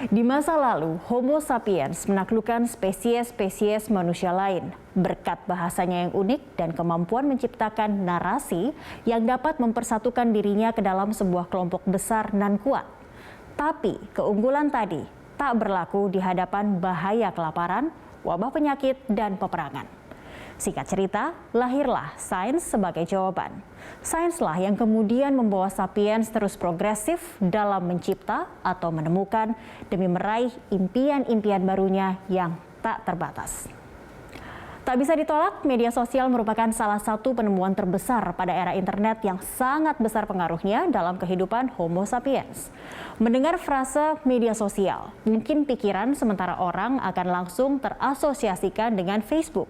Di masa lalu, Homo sapiens menaklukkan spesies-spesies manusia lain berkat bahasanya yang unik dan kemampuan menciptakan narasi yang dapat mempersatukan dirinya ke dalam sebuah kelompok besar dan kuat. Tapi keunggulan tadi tak berlaku di hadapan bahaya kelaparan, wabah penyakit, dan peperangan. Singkat cerita, lahirlah sains sebagai jawaban. Sainslah yang kemudian membawa sapiens terus progresif dalam mencipta atau menemukan demi meraih impian-impian barunya yang tak terbatas. Tak bisa ditolak, media sosial merupakan salah satu penemuan terbesar pada era internet yang sangat besar pengaruhnya dalam kehidupan Homo sapiens. Mendengar frase media sosial, mungkin pikiran sementara orang akan langsung terasosiasikan dengan Facebook.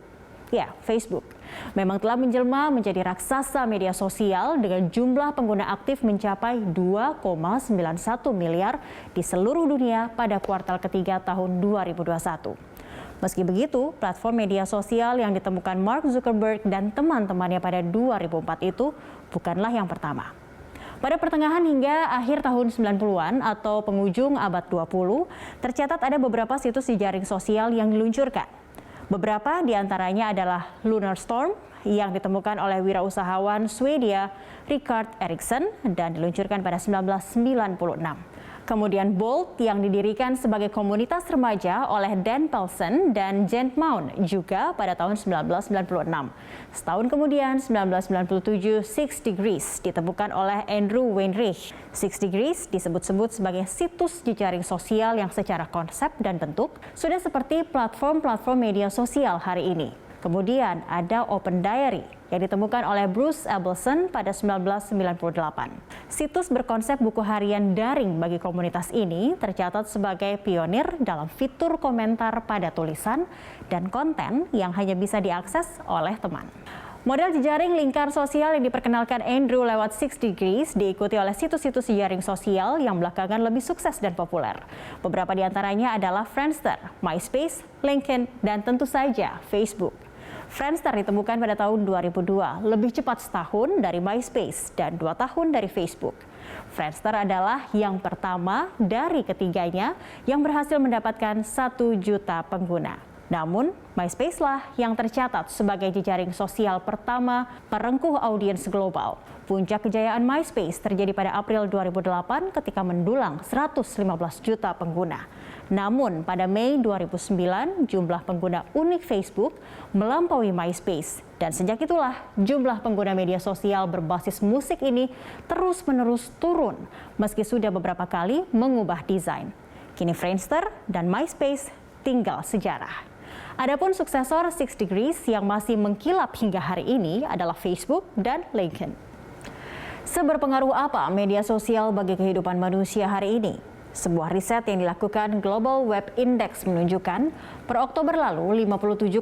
Ya, Facebook memang telah menjelma menjadi raksasa media sosial dengan jumlah pengguna aktif mencapai 2,91 miliar di seluruh dunia pada kuartal ketiga tahun 2021. Meski begitu, platform media sosial yang ditemukan Mark Zuckerberg dan teman-temannya pada 2004 itu bukanlah yang pertama. Pada pertengahan hingga akhir tahun 90-an atau penghujung abad 20, tercatat ada beberapa situs di jaring sosial yang diluncurkan. Beberapa di antaranya adalah Lunarstorm yang ditemukan oleh wirausahawan Swedia Richard Eriksson dan diluncurkan pada 1996. Kemudian Bolt yang didirikan sebagai komunitas remaja oleh Dan Pelson dan Jen Mount juga pada tahun 1996. Setahun kemudian, 1997, Six Degrees ditemukan oleh Andrew Weinreich. Six Degrees disebut-sebut sebagai situs jejaring sosial yang secara konsep dan bentuk sudah seperti platform-platform media sosial hari ini. Kemudian ada Open Diary yang ditemukan oleh Bruce Abelson pada 1998. Situs berkonsep buku harian daring bagi komunitas ini tercatat sebagai pionir dalam fitur komentar pada tulisan dan konten yang hanya bisa diakses oleh teman. Model jejaring lingkar sosial yang diperkenalkan Andrew lewat Six Degrees diikuti oleh situs-situs jejaring sosial yang belakangan lebih sukses dan populer. Beberapa di antaranya adalah Friendster, MySpace, LinkedIn, dan tentu saja Facebook. Friendster ditemukan pada tahun 2002, lebih cepat setahun dari MySpace dan 2 tahun dari Facebook. Friendster adalah yang pertama dari ketiganya yang berhasil mendapatkan 1 juta pengguna. Namun, MySpace lah yang tercatat sebagai jejaring sosial pertama perengkuh audiens global. Puncak kejayaan MySpace terjadi pada April 2008 ketika mendulang 115 juta pengguna. Namun, pada Mei 2009, jumlah pengguna unik Facebook melampaui MySpace. Dan sejak itulah, jumlah pengguna media sosial berbasis musik ini terus-menerus turun, meski sudah beberapa kali mengubah desain. Kini Friendster dan MySpace tinggal sejarah. Adapun suksesor Six Degrees yang masih mengkilap hingga hari ini adalah Facebook dan LinkedIn. Seberpengaruh apa media sosial bagi kehidupan manusia hari ini? Sebuah riset yang dilakukan Global Web Index menunjukkan per Oktober lalu 57,6%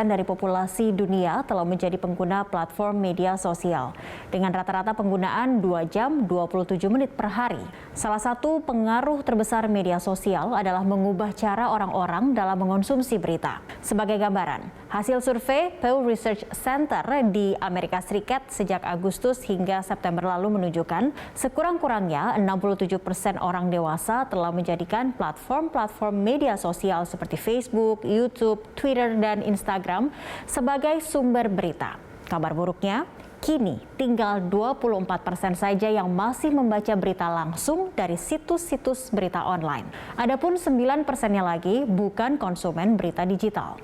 dari populasi dunia telah menjadi pengguna platform media sosial dengan rata-rata penggunaan 2 jam 27 menit per hari. Salah satu pengaruh terbesar media sosial adalah mengubah cara orang-orang dalam mengonsumsi berita. Sebagai gambaran, hasil survei Pew Research Center di Amerika Serikat sejak Agustus hingga September lalu menunjukkan sekurang-kurangnya 67% orang dewasa telah menjadikan platform-platform media sosial seperti Facebook, YouTube, Twitter, dan Instagram sebagai sumber berita. Kabar buruknya, kini tinggal 24% saja yang masih membaca berita langsung dari situs-situs berita online. Adapun 9%-nya lagi bukan konsumen berita digital.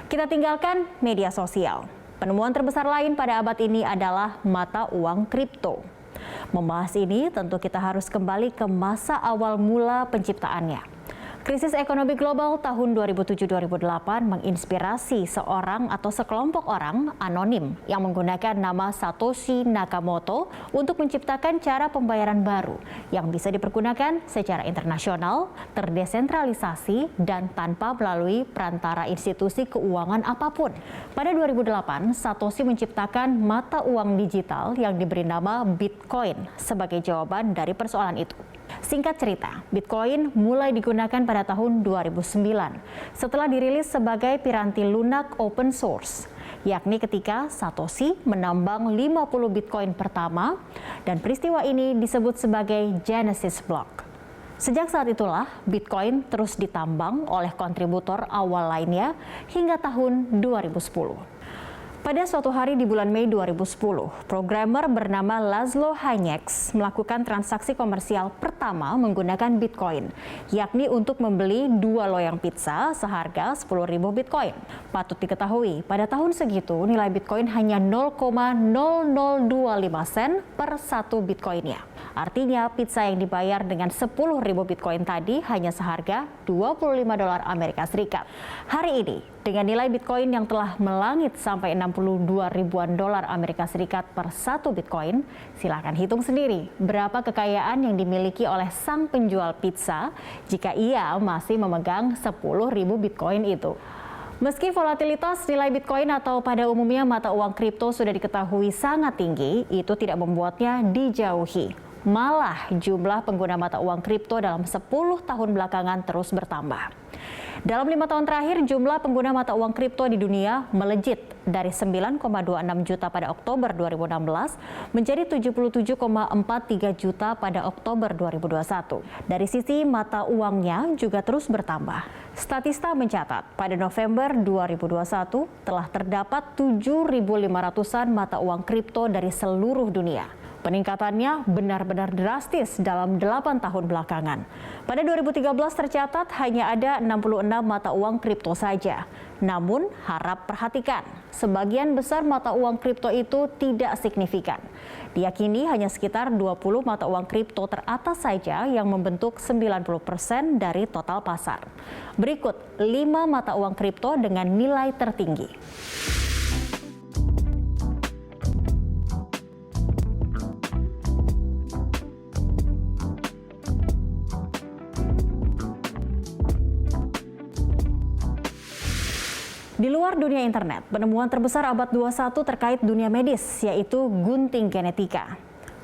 Kita tinggalkan media sosial. Penemuan terbesar lain pada abad ini adalah mata uang kripto. Membahas ini tentu kita harus kembali ke masa awal mula penciptaannya. Krisis ekonomi global tahun 2007-2008 menginspirasi seorang atau sekelompok orang anonim yang menggunakan nama Satoshi Nakamoto untuk menciptakan cara pembayaran baru yang bisa dipergunakan secara internasional, terdesentralisasi, dan tanpa melalui perantara institusi keuangan apapun. Pada 2008, Satoshi menciptakan mata uang digital yang diberi nama Bitcoin sebagai jawaban dari persoalan itu. Singkat cerita, Bitcoin mulai digunakan pada tahun 2009 setelah dirilis sebagai piranti lunak open source, yakni ketika Satoshi menambang 50 Bitcoin pertama dan peristiwa ini disebut sebagai Genesis Block. Sejak saat itulah, Bitcoin terus ditambang oleh kontributor awal lainnya hingga tahun 2010. Pada suatu hari di bulan Mei 2010, programmer bernama Laszlo Hanyecz melakukan transaksi komersial pertama menggunakan Bitcoin, yakni untuk membeli 2 loyang pizza seharga 10.000 Bitcoin. Patut diketahui, pada tahun segitu nilai Bitcoin hanya 0,0025 sen per 1 Bitcoinnya. Artinya pizza yang dibayar dengan 10.000 Bitcoin tadi hanya seharga $25 Amerika Serikat. Hari ini, dengan nilai Bitcoin yang telah melangit sampai 62 ribuan dolar Amerika Serikat per 1 Bitcoin, silakan hitung sendiri berapa kekayaan yang dimiliki oleh sang penjual pizza jika ia masih memegang 10.000 Bitcoin itu. Meski volatilitas nilai Bitcoin atau pada umumnya mata uang kripto sudah diketahui sangat tinggi, itu tidak membuatnya dijauhi. Malah jumlah pengguna mata uang kripto dalam 10 tahun belakangan terus bertambah. Dalam 5 tahun terakhir, jumlah pengguna mata uang kripto di dunia melejit dari 9,26 juta pada Oktober 2016 menjadi 77,43 juta pada Oktober 2021. Dari sisi mata uangnya juga terus bertambah. Statista mencatat pada November 2021 telah terdapat 7.500-an mata uang kripto dari seluruh dunia. Peningkatannya benar-benar drastis dalam 8 tahun belakangan. Pada 2013 tercatat hanya ada 66 mata uang kripto saja. Namun harap perhatikan, sebagian besar mata uang kripto itu tidak signifikan. Diyakini hanya sekitar 20 mata uang kripto teratas saja yang membentuk 90% dari total pasar. Berikut 5 mata uang kripto dengan nilai tertinggi. Di luar dunia internet, penemuan terbesar abad 21 terkait dunia medis, yaitu gunting genetika.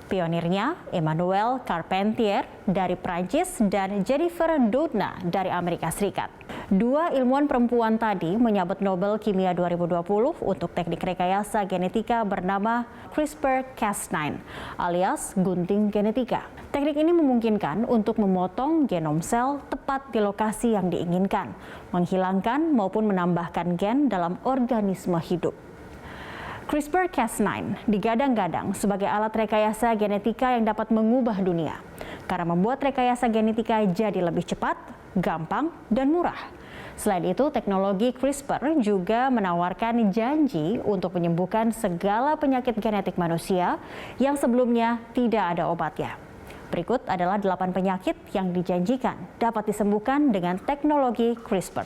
Pionirnya Emmanuel Carpentier dari Prancis dan Jennifer Doudna dari Amerika Serikat. Dua ilmuwan perempuan tadi menyabet Nobel Kimia 2020 untuk teknik rekayasa genetika bernama CRISPR-Cas9 alias gunting genetika. Teknik ini memungkinkan untuk memotong genom sel tepat di lokasi yang diinginkan, menghilangkan maupun menambahkan gen dalam organisme hidup. CRISPR-Cas9 digadang-gadang sebagai alat rekayasa genetika yang dapat mengubah dunia karena membuat rekayasa genetika jadi lebih cepat, gampang, dan murah. Selain itu, teknologi CRISPR juga menawarkan janji untuk menyembuhkan segala penyakit genetik manusia yang sebelumnya tidak ada obatnya. Berikut adalah 8 penyakit yang dijanjikan dapat disembuhkan dengan teknologi CRISPR.